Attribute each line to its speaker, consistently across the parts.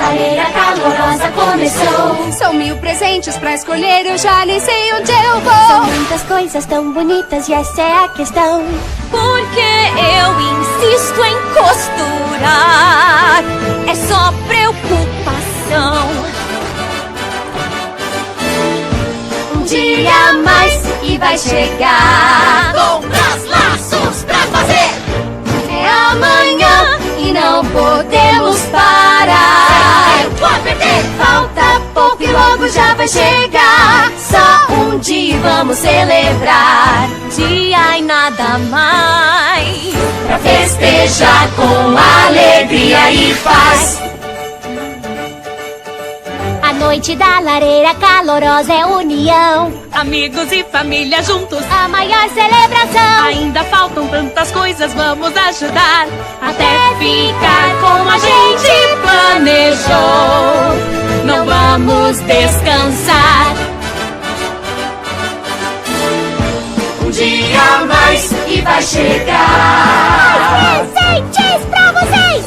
Speaker 1: lareira calorosa começou.
Speaker 2: São 1000 presentes pra escolher, eu já nem sei onde eu vou.
Speaker 1: São muitas coisas tão bonitas e essa é a questão.
Speaker 3: Porque eu insisto em costurar, é só preocupação.
Speaker 1: Um dia a mais e vai chegar.
Speaker 3: Compras, laços pra fazer.
Speaker 1: É amanhã e não podemos parar.
Speaker 3: Eu vou perder.
Speaker 1: Falta pouco e logo já vai chegar. Só um dia vamos celebrar.
Speaker 3: Dia e nada mais.
Speaker 1: Pra festejar com alegria e paz. A noite da lareira calorosa é união.
Speaker 3: Amigos e família juntos,
Speaker 1: A maior celebração.
Speaker 3: ainda faltam tantas coisas, vamos ajudar até ficar como a gente planejou. Não vamos descansar.
Speaker 1: Um dia a mais e vai chegar.
Speaker 3: Presentes pra vocês!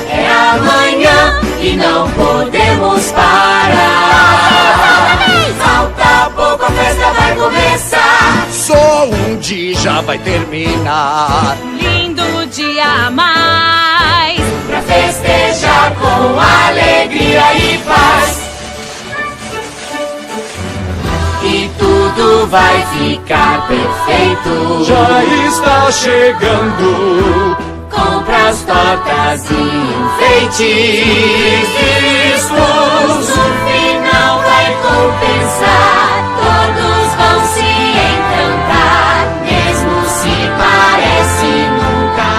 Speaker 1: É amanhã e não podemos parar. Falta pouco, a festa vai começar.
Speaker 4: Só um dia já vai terminar.
Speaker 3: Lindo dia a mais.
Speaker 1: Pra festejar com alegria e paz. E tudo vai ficar perfeito.
Speaker 4: Já está chegando.
Speaker 1: Compras, tortas e enfeites. No final vai compensar. Todos vão se encantar. Mesmo se parece nunca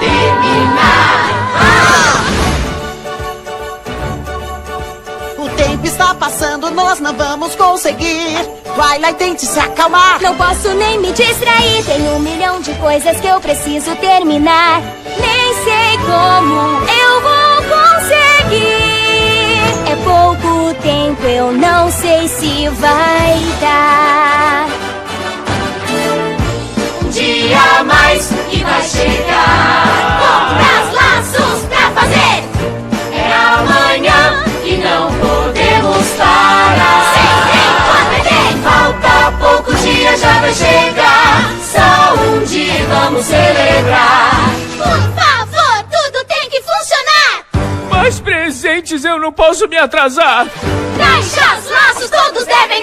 Speaker 1: terminar.
Speaker 5: O tempo está passando, nós não vamos conseguir. Twilight, tente se acalmar.
Speaker 1: Não posso nem me distrair. Tem 1 milhão de coisas que eu preciso terminar. Nem sei como eu vou conseguir. É pouco tempo, eu não sei se vai dar. Um dia a mais e vai chegar. Compras, laços pra fazer. É amanhã e não podemos parar. Falta pouco, dia já vai chegar. Só um dia vamos celebrar.
Speaker 3: Por favor, tudo tem que funcionar.
Speaker 4: Mais presentes, eu não posso me atrasar.
Speaker 3: Caixas, laços, todos devem